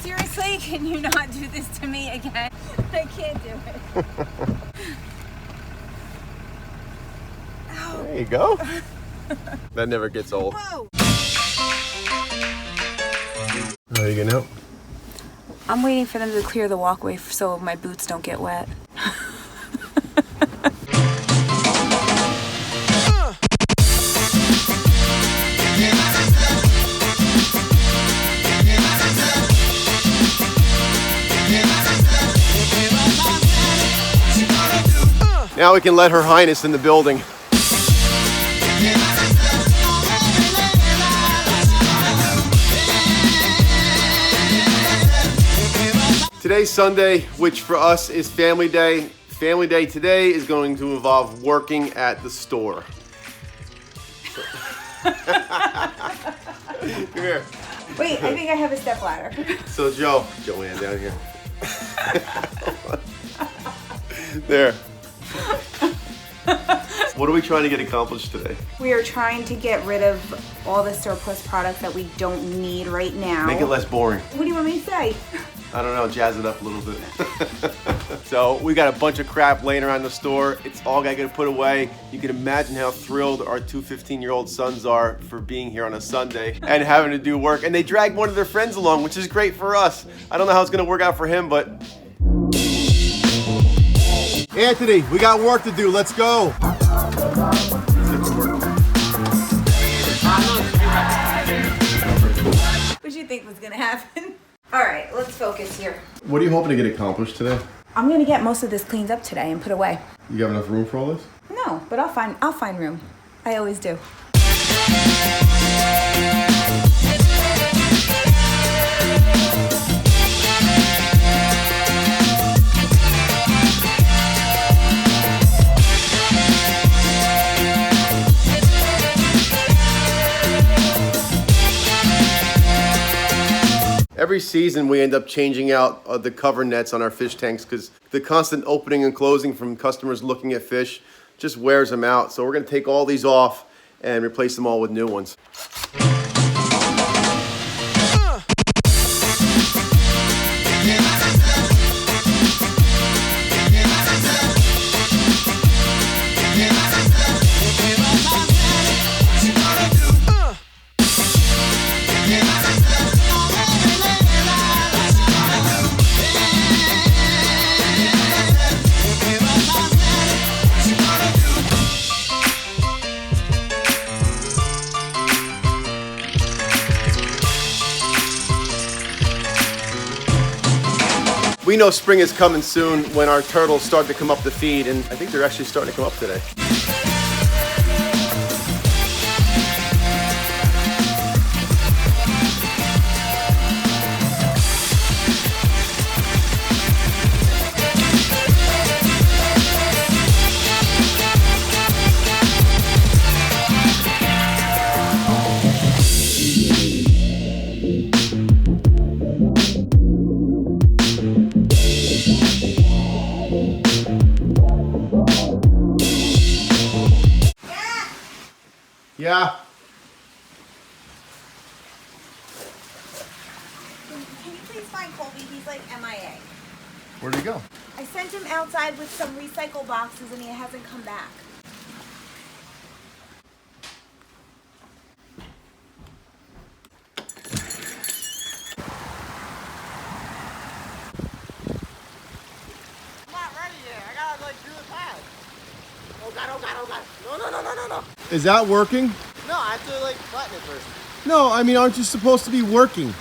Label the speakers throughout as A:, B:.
A: seriously, can you not do this to me again? I can't do it.
B: There you go. That never gets old.
A: Whoa.
B: Are you getting out?
A: I'm waiting for them to clear the walkway so my boots don't get wet.
B: Now we can let Her Highness in the building. Today's Sunday, which for us is family day. Family day today is going to involve working at the store. Come here.
A: Wait, I think I have a stepladder.
B: So JoAnn down here. There. What are we trying to get accomplished today?
A: We are trying to get rid of all the surplus products that we don't need right now.
B: Make it less boring.
A: What do you want me to say?
B: I don't know, jazz it up a little bit. So we got a bunch of crap laying around the store. It's all I gotta put away. You can imagine how thrilled our two 15-year-old sons are for being here on a Sunday and having to do work. And they dragged one of their friends along, which is great for us. I don't know how it's gonna work out for him, but... Anthony, we got work to do, let's go.
A: What do you think was gonna happen? All right, let's focus here.
B: What are you hoping to get accomplished today?
A: I'm gonna get most of this cleaned up today and put away.
B: You have enough room for all this?
A: No, but I'll find room. I always do.
B: Every season we end up changing out the cover nets on our fish tanks because the constant opening and closing from customers looking at fish just wears them out. So we're gonna take all these off and replace them all with new ones. We know spring is coming soon when our turtles start to come up to feed, and I think they're actually starting to come up today. Yeah.
A: Can you please find Colby? He's like MIA.
B: Where'd he go?
A: I sent him outside with some recycle boxes and he hasn't come back.
C: I'm not ready yet. I gotta like do the pad. Oh god, oh god, oh god. No.
B: Is that working?
C: No, I have to like flatten it first.
B: No, I mean, aren't you supposed to be working?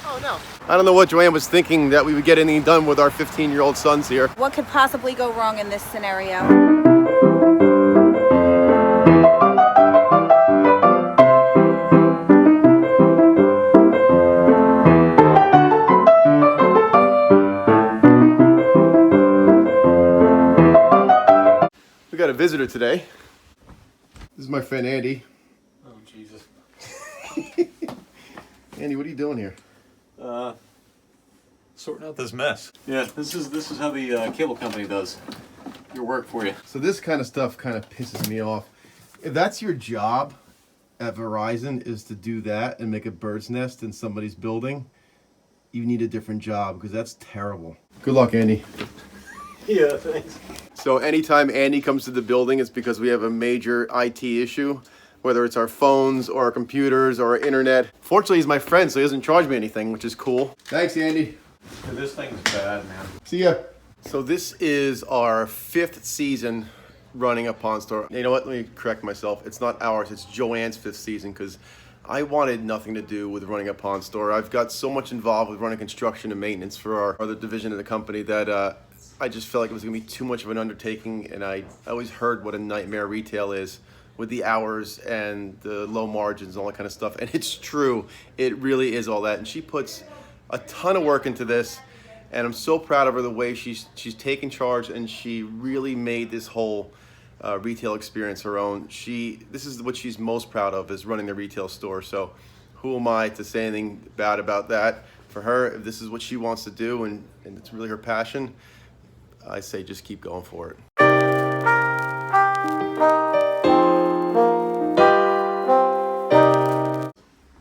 C: Oh no.
B: I don't know what JoAnn was thinking that we would get anything done with our 15-year-old sons here.
A: What could possibly go wrong in this scenario?
B: We got a visitor today. This is my friend Andy.
D: Oh, Jesus.
B: Andy, what are you doing here?
D: Sorting out this mess. Yeah, this is how the cable company does your work for you.
B: So this kind of stuff kind of pisses me off. If that's your job at Verizon is to do that and make a bird's nest in somebody's building, you need a different job because that's terrible. Good luck, Andy.
D: Yeah, thanks.
B: So anytime Andy comes to the building, it's because we have a major IT issue, whether it's our phones or our computers or our internet. Fortunately, he's my friend, so he doesn't charge me anything, which is cool. Thanks, Andy.
D: Dude, this thing's bad, man.
B: See ya. So this is our 5th season running a pawn store. You know what? Let me correct myself. It's not ours. It's JoAnn's 5th season because I wanted nothing to do with running a pawn store. I've got so much involved with running construction and maintenance for our other division of the company that I just felt like it was gonna be too much of an undertaking, and I always heard what a nightmare retail is with the hours and the low margins and all that kind of stuff. And it's true, it really is all that. And she puts a ton of work into this, and I'm so proud of her the way she's taken charge, and she really made this whole retail experience her own. This is what she's most proud of, is running the retail store. So who am I to say anything bad about that? For her, if this is what she wants to do and it's really her passion, I say just keep going for it.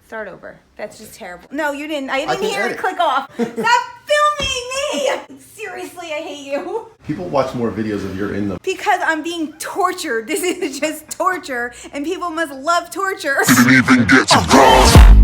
A: Start over. That's just terrible. No, you didn't. I
B: can
A: didn't hear it
B: edit.
A: click off. Stop filming me! Seriously, I hate you.
B: People watch more videos if you're in them.
A: Because I'm being tortured. This is just torture, and people must love torture.
E: Didn't even get to cross.